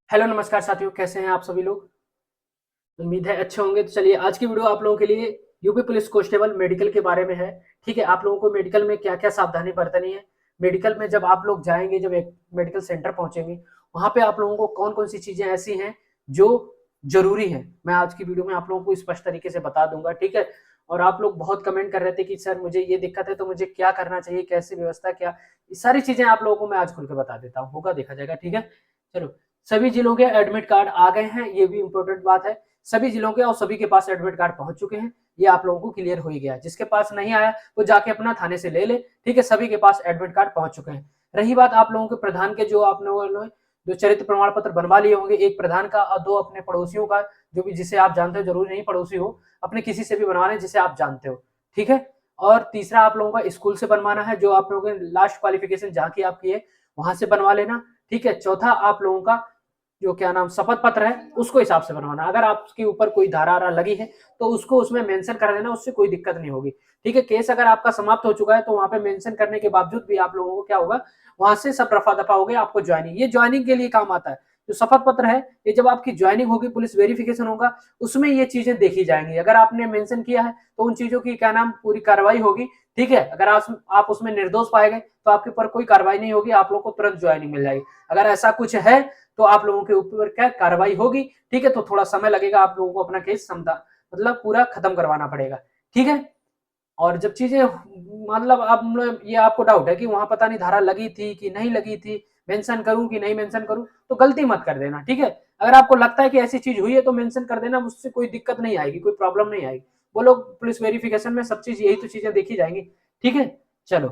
Hello नमस्कार साथियों, कैसे हैं आप सभी लोग। उम्मीद है अच्छे होंगे। तो चलिए, आज की वीडियो आप लोगों के लिए यूपी पुलिस कांस्टेबल मेडिकल के बारे में है। ठीक है, आप लोगों को मेडिकल में क्या क्या सावधानी बरतनी है। मेडिकल में जब आप लोग जाएंगे, जब एक मेडिकल सेंटर पहुंचेंगे, वहां पे आप लोगों को कौन कौन सी चीजें ऐसी हैं जो जरूरी है, मैं आज की वीडियो में आप लोगों को स्पष्ट तरीके से बता दूंगा। ठीक है, और आप लोग बहुत कमेंट कर रहे थे कि सर मुझे ये दिक्कत है तो मुझे क्या करना चाहिए, कैसे व्यवस्था, क्या, ये सारी चीजें आप लोगों को मैं आज खुल के बता देता हूँ। होगा, देखा जाएगा। ठीक है, चलो। सभी जिलों के एडमिट कार्ड आ गए हैं, ये भी इंपॉर्टेंट बात है। सभी जिलों के और सभी के पास एडमिट कार्ड पहुंच चुके हैं, ये आप लोगों को क्लियर हो ही गया। जिसके पास नहीं आया वो जाके अपना थाने से ले ले। ठीक है, सभी के पास एडमिट कार्ड पहुंच चुके हैं। रही बात आप लोगों के प्रधान के, जो आप लोगों ने जो चरित्र प्रमाण पत्र बनवा लिए होंगे, एक प्रधान का और दो अपने पड़ोसियों का, जो भी जिसे आप जानते हो, जरूरी नहीं पड़ोसी हो, अपने किसी से भी बनवा लें जिसे आप जानते हो। ठीक है, और तीसरा आप लोगों का स्कूल से बनवाना है, जो आप लोगों के लास्ट क्वालिफिकेशन जहाँ की आपकी है वहां से बनवा लेना। ठीक है, चौथा आप लोगों का जो क्या नाम शपथ पत्र है उसको हिसाब से बनवाना। अगर आपके ऊपर कोई धारा लगी है तो उसको उसमें मेंशन कर देना, उससे कोई दिक्कत नहीं होगी। ठीक है, केस अगर आपका समाप्त हो चुका है तो वहां पे मेंशन करने के बावजूद भी आप लोगों को क्या होगा, वहां से सब रफा दफा हो गया। आपको ज्वाइनिंग, ये ज्वाइनिंग के लिए काम आता है। जो शपथ पत्र है, ये जब आपकी ज्वाइनिंग होगी, पुलिस वेरिफिकेशन होगा, उसमें ये चीजें देखी जाएंगी। अगर आपने मेंशन किया है तो उन चीजों की क्या नाम पूरी कार्रवाई होगी। ठीक है, अगर आप उसमें निर्दोष पाए गए तो आपके ऊपर कोई कार्रवाई नहीं होगी, आप लोग को तुरंत ज्वाइनिंग मिल जाएगी। अगर ऐसा कुछ है तो आप लोगों के ऊपर क्या कार्रवाई होगी। ठीक है, तो थोड़ा समय लगेगा, आप लोगों को अपना केस समझा मतलब पूरा खत्म करवाना पड़ेगा। ठीक है, और जब चीजें मतलब अब ये आपको डाउट है कि वहां पता नहीं धारा लगी थी कि नहीं लगी थी, मेंशन करूं कि नहीं मेंशन करूं, तो गलती मत कर देना। ठीक है, अगर आपको लगता है कि ऐसी चीज हुई है तो मेंशन कर देना, उससे कोई दिक्कत नहीं आएगी, कोई प्रॉब्लम नहीं आएगी। वो लोग पुलिस वेरिफिकेशन में सब चीज, यही तो चीजें देखी जाएंगी। ठीक है, चलो।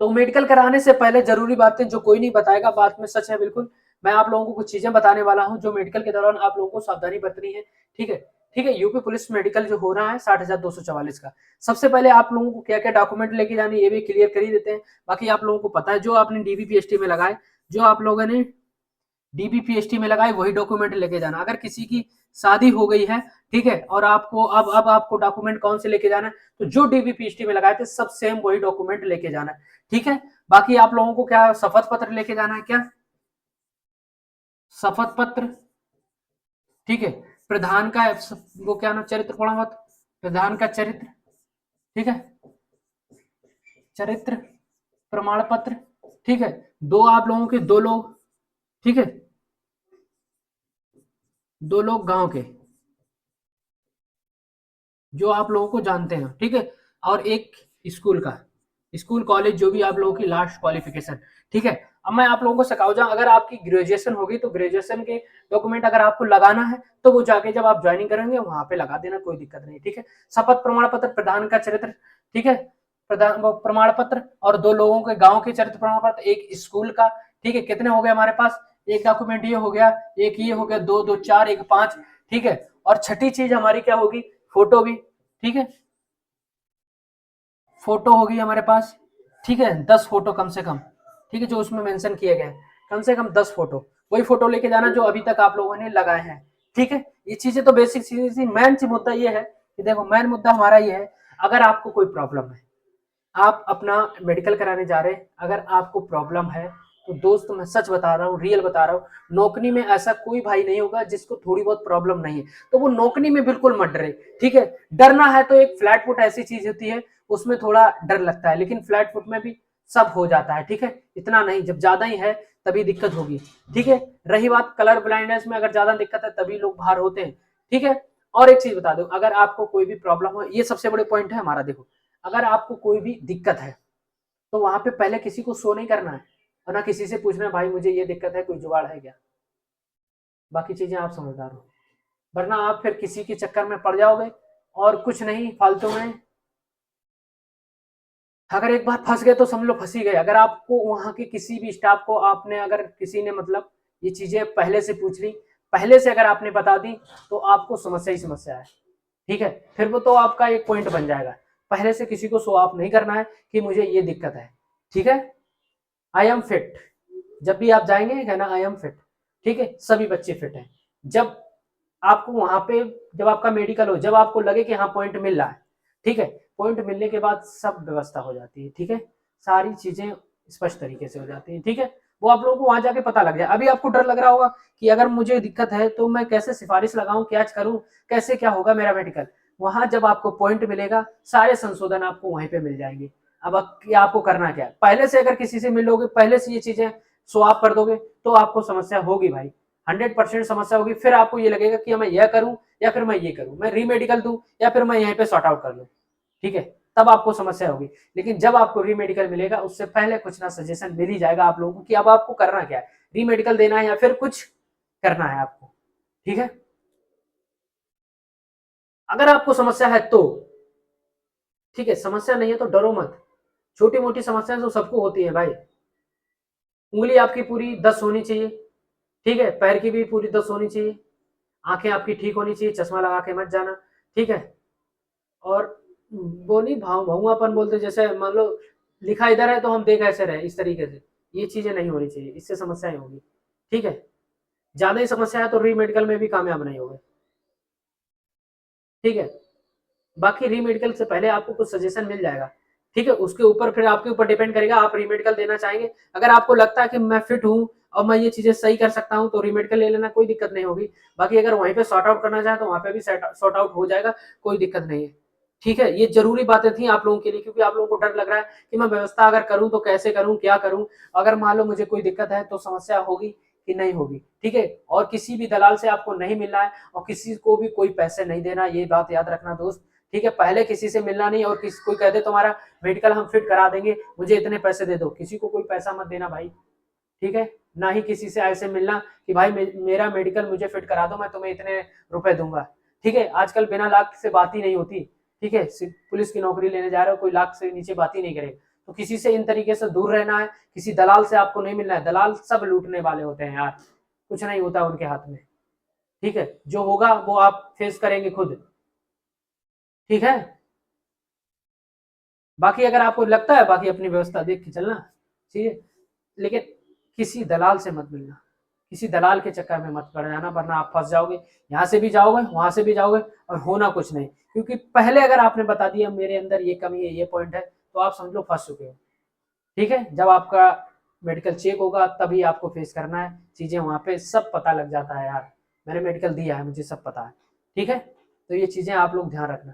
तो मेडिकल कराने से पहले जरूरी बातें जो कोई नहीं बताएगा, बात में सच है बिल्कुल। मैं आप लोगों को कुछ चीजें बताने वाला हूं जो मेडिकल के दौरान आप लोगों को सावधानी बरतनी है। ठीक है, ठीक है। यूपी पुलिस मेडिकल जो हो रहा है 60,244 का, सबसे पहले आप लोगों को क्या क्या डॉक्यूमेंट लेके जाने, ये भी क्लियर कर ही देते हैं। बाकी आप लोगों को पता है, जो आपने डीबीपीएसटी में लगाए, जो आप लोगों ने डीबीपीएसटी में लगाए, वही डॉक्यूमेंट लेके जाना। अगर किसी की शादी हो गई है, ठीक है, और आपको अब आपको डॉक्यूमेंट कौन से लेके जाना है, तो जो डीबीपीएसटी में लगाए थे सब सेम वही डॉक्यूमेंट लेके जाना है। ठीक है, बाकी आप लोगों को क्या शपथ पत्र लेके जाना है, क्या शपथ पत्र। ठीक है, प्रधान का वो क्या नाम, चरित्र प्रमाण पत्र, प्रधान का चरित्र। ठीक है, चरित्र प्रमाण पत्र। ठीक है, दो आप लोगों के, दो लोग, ठीक है, दो लोग गांव के जो आप लोगों को जानते हैं। ठीक है, और एक स्कूल का, स्कूल कॉलेज जो भी आप लोगों की लास्ट क्वालिफिकेशन। ठीक है, अब मैं आप लोगों को सिखाऊ जाऊं, अगर आपकी ग्रेजुएशन होगी तो ग्रेजुएशन के डॉक्यूमेंट अगर आपको लगाना है तो वो जाके जब आप ज्वाइनिंग करेंगे वहां पे लगा देना, कोई दिक्कत नहीं। ठीक है, शपथ प्रमाण पत्र, प्रधान का चरित्र। ठीक है, प्रधान प्रमाण पत्र, और दो लोगों के गांव के चरित्र प्रमाण पत्र, एक स्कूल का। ठीक है, कितने हो गए हमारे पास, एक डॉक्यूमेंट ये हो गया, एक ये हो गया, दो दो चार, एक पांच। ठीक है, और छठी चीज हमारी क्या होगी, फोटो भी। ठीक है, फोटो होगी हमारे पास। ठीक है, 10 फोटो कम से कम। ठीक है, जो उसमें मेंशन किए गए, कम से कम 10 फोटो, वही फोटो लेके जाना जो अभी तक आप लोगों ने लगाए हैं। ठीक है, ये चीजें तो बेसिक चीजें थी। मेन मुद्दा ये है कि देखो, मेन मुद्दा हमारा ये है, अगर आपको कोई प्रॉब्लम है, आप अपना मेडिकल कराने जा रहे हैं, अगर आपको प्रॉब्लम है तो दोस्त मैं सच बता रहा हूँ, रियल बता रहा हूँ, नौकरी में ऐसा कोई भाई नहीं होगा जिसको थोड़ी बहुत प्रॉब्लम नहीं है, तो वो नौकरी में बिल्कुल मत डरे। ठीक है, डरना है तो एक फ्लैट फुट ऐसी चीज होती है, उसमें थोड़ा डर लगता है, लेकिन फ्लैट फुट में भी सब हो जाता है। ठीक है, इतना नहीं, जब ज्यादा ही है तभी दिक्कत होगी। ठीक है, रही बात कलर ब्लाइंडनेस में, अगर ज्यादा दिक्कत है तभी लोग बाहर होते हैं। ठीक है, और एक चीज बता दो, अगर आपको कोई भी प्रॉब्लम हो, ये सबसे बड़े पॉइंट है हमारा, देखो, अगर आपको कोई भी दिक्कत है तो वहां पे पहले किसी को शो नहीं करना है, और ना किसी से पूछना है भाई मुझे ये दिक्कत है, कोई जुगाड़ है क्या। बाकी चीजें आप समझदार हो, वरना आप फिर किसी के चक्कर में पड़ जाओगे और कुछ नहीं, फालतू में। अगर एक बार फंस गए तो समझ लो फंस ही गए। अगर आपको वहां के किसी भी स्टाफ को आपने, अगर किसी ने मतलब ये चीजें पहले से पूछ ली, पहले से अगर आपने बता दी, तो आपको समस्या ही समस्या है। ठीक है, फिर वो तो आपका एक पॉइंट बन जाएगा। पहले से किसी को शो ऑफ नहीं करना है कि मुझे ये दिक्कत है। ठीक है, आई एम फिट, जब भी आप जाएंगे कहना आई एम फिट। ठीक है, सभी बच्चे फिट हैं। जब आपको वहां पे, जब आपका मेडिकल हो, जब आपको लगे कि हाँ पॉइंट मिल रहा है, ठीक है, पॉइंट मिलने के बाद सब व्यवस्था हो जाती है। ठीक है, सारी चीजें स्पष्ट तरीके से हो जाती है। ठीक है, वो आप लोगों को वहां जाके पता लग जाए। अभी आपको डर लग रहा होगा कि अगर मुझे दिक्कत है तो मैं कैसे सिफारिश लगाऊं, क्या करूं, कैसे क्या होगा मेरा मेडिकल। वहां जब आपको पॉइंट मिलेगा, सारे संशोधन आपको वहीं पे मिल जाएंगे। अब आपको करना क्या है, पहले से अगर किसी से मिलोगे, पहले से ये चीजें स्वाप कर दोगे तो आपको समस्या होगी भाई, 100% समस्या होगी। फिर आपको ये लगेगा कि मैं यह करूं या फिर मैं ये करूं, मैं रीमेडिकल दूं या फिर मैं यहीं पे सॉर्ट आउट कर लूं। ठीक है, तब आपको समस्या होगी। लेकिन जब आपको रीमेडिकल मिलेगा, उससे पहले कुछ ना सजेशन मिल ही जाएगा आप लोगों को कि अब आपको करना क्या है, रीमेडिकल देना है या फिर कुछ करना है आपको। ठीक है, अगर आपको समस्या है तो ठीक है, समस्या नहीं है तो डरो मत। छोटी मोटी समस्या तो सबको होती है भाई। उंगली आपकी पूरी 10 होनी चाहिए, ठीक है, पैर की भी पूरी 10 होनी चाहिए, आंखें आपकी ठीक होनी चाहिए, चश्मा लगा के मत जाना। ठीक है, और वो नहीं भौंगापन बोलते, जैसे मान लो लिखा इधर है तो हम देख ऐसे रहे, इस तरीके से, ये चीजें नहीं होनी चाहिए, इससे समस्याएं होगी। ठीक है, ज्यादा ही समस्या है तो री मेडिकल में भी कामयाब नहीं होगा। ठीक है, बाकी री मेडिकल से पहले आपको कुछ सजेशन मिल जाएगा। ठीक है, उसके ऊपर फिर आपके ऊपर डिपेंड करेगा आप री मेडिकल देना चाहेंगे। अगर आपको लगता है कि मैं फिट हूँ और मैं ये चीजें सही कर सकता हूँ तो री मेडिकल ले लेना, कोई दिक्कत नहीं होगी। बाकी अगर वहीं पे सॉर्ट आउट करना चाहे तो वहां पे भी सॉर्ट आउट हो जाएगा, कोई दिक्कत नहीं है। ठीक है, ये जरूरी बातें थी आप लोगों के लिए, क्योंकि आप लोगों को डर लग रहा है कि मैं व्यवस्था अगर करूं तो कैसे करूं, क्या करूं, अगर मान लो मुझे कोई दिक्कत है तो समस्या होगी कि नहीं होगी। ठीक है, और किसी भी दलाल से आपको नहीं मिलना है और किसी को भी कोई पैसे नहीं देना, ये बात याद रखना दोस्त। ठीक है, पहले किसी से मिलना नहीं, और किसी कोई कह दे तुम्हारा मेडिकल हम फिट करा देंगे, मुझे इतने पैसे दे दो, किसी को कोई पैसा मत देना भाई। ठीक है, ना ही किसी से ऐसे मिलना कि भाई मेरा मेडिकल मुझे फिट करा दो, मैं तुम्हें इतने रुपए दूंगा। ठीक है, आजकल बिना लाख से बात ही नहीं होती। ठीक है, पुलिस की नौकरी लेने जा रहे हो, कोई लाख से नीचे बात ही नहीं करेगा। तो किसी से इन तरीके से दूर रहना है, किसी दलाल से आपको नहीं मिलना है, दलाल सब लूटने वाले होते हैं यार, कुछ नहीं होता उनके हाथ में। ठीक है, जो होगा वो आप फेस करेंगे खुद। ठीक है, बाकी अगर आपको लगता है, बाकी अपनी व्यवस्था देख के चलना। ठीक है, लेकिन किसी दलाल से मत मिलना, किसी दलाल के चक्कर में मत पड़ जाना, वरना आप फंस जाओगे। यहाँ से भी जाओगे, वहां से भी जाओगे, और होना कुछ नहीं। क्योंकि पहले अगर आपने बता दिया मेरे अंदर ये कमी है, ये पॉइंट है, तो आप समझ लो फंस चुके हो। ठीक है, जब आपका मेडिकल चेक होगा तभी आपको फेस करना है चीजें, वहां पे सब पता लग जाता है यार, मैंने मेडिकल दिया है, मुझे सब पता है। ठीक है, तो ये चीजें आप लोग ध्यान रखना।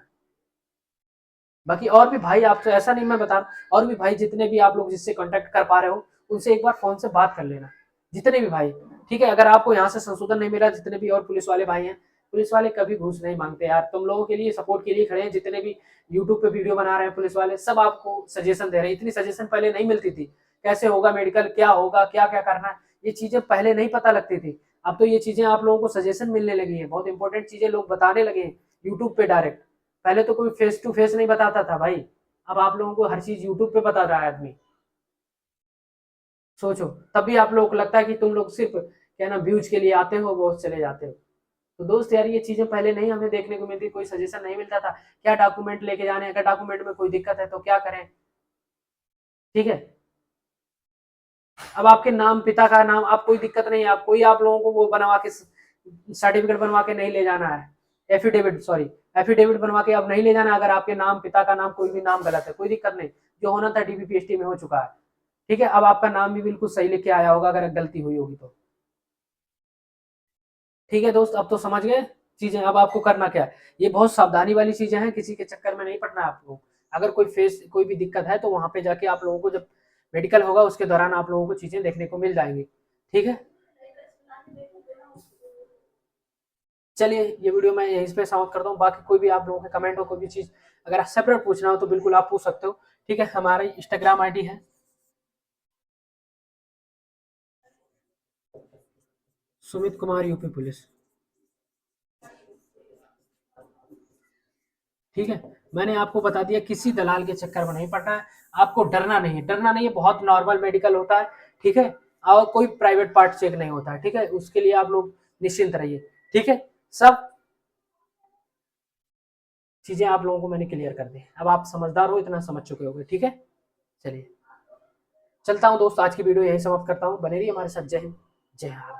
बाकी और भी भाई, आप तो ऐसा नहीं मैं बता रहा, और भी भाई जितने भी आप लोग जिससे कांटेक्ट कर पा रहे हो, उनसे एक बार फोन से बात कर लेना, जितने भी भाई। ठीक है, अगर आपको यहाँ से संशोधन नहीं मिला, जितने भी और पुलिस वाले भाई हैं, पुलिस वाले कभी घूस नहीं मांगते यार, तुम लोगों के लिए सपोर्ट के लिए खड़े हैं। जितने भी यूट्यूब पे वीडियो बना रहे हैं पुलिस वाले, सब आपको सजेशन दे रहे हैं। इतनी सजेशन पहले नहीं मिलती थी, कैसे होगा मेडिकल, क्या होगा, क्या क्या करना है, ये चीजें पहले नहीं पता लगती थी। अब तो ये चीजें आप लोगों को सजेशन मिलने लगी है, बहुत इंपॉर्टेंट चीजें लोग बताने लगे हैं यूट्यूब पे डायरेक्ट। पहले तो कोई फेस टू फेस नहीं बताता था भाई, अब आप लोगों को हर चीज यूट्यूब पे बता रहा है आदमी। सोचो, तभी आप लोगों को लगता है कि तुम लोग सिर्फ क्या ना व्यूज के लिए आते हो, वो चले जाते हो। तो दोस्त यार, ये चीजें पहले नहीं हमें देखने को मिलती, कोई सजेशन नहीं मिलता था, क्या डॉक्यूमेंट लेके जाने, अगर डॉक्यूमेंट में कोई दिक्कत है तो क्या करें। ठीक है, अब आपके नाम, पिता का नाम, आप कोई दिक्कत नहीं है, आप कोई आप लोगों को वो बनवा के सर्टिफिकेट बनवा के नहीं ले जाना है, एफिडेविट, सॉरी, एफिडेविट बनवा के अब नहीं ले जाना। अगर आपके नाम, पिता का नाम, कोई भी नाम गलत है, कोई दिक्कत नहीं, जो होना था डीबीपीएसटी में हो चुका है। ठीक है, अब आपका नाम भी बिल्कुल सही लिख के आया होगा अगर गलती हुई होगी तो। ठीक है दोस्त, अब तो समझ गए चीजें, अब आपको करना क्या है। ये बहुत सावधानी वाली चीजें हैं, किसी के चक्कर में नहीं पड़ना है आपको। अगर कोई भी दिक्कत है तो वहां पे जाके आप लोगों को, जब मेडिकल होगा उसके दौरान आप लोगों को चीजें देखने को मिल जाएंगी। ठीक है, चलिए ये वीडियो मैं यहीं पे समाप्त करता हूँ। बाकी कोई भी आप लोगों के कमेंट हो, कोई भी चीज अगर सेपरेट पूछना हो तो बिल्कुल आप पूछ सकते हो। ठीक है, हमारी इंस्टाग्राम आईडी है सुमित कुमार यूपी पुलिस। ठीक है, मैंने आपको बता दिया, किसी दलाल के चक्कर में नहीं पड़ना है, आपको डरना नहीं है, डरना नहीं है, बहुत नॉर्मल मेडिकल होता है। ठीक है, और कोई प्राइवेट पार्ट चेक नहीं होता है। ठीक है, उसके लिए आप लोग निश्चिंत रहिए। ठीक है, सब चीजें आप लोगों को मैंने क्लियर कर दी, अब आप समझदार हो, इतना समझ चुके होगे। ठीक है, चलिए चलता हूँ दोस्त, आज की वीडियो यही समाप्त करता हूँ। बने रहिए हमारे साथ। जय हिंद, जय भारत।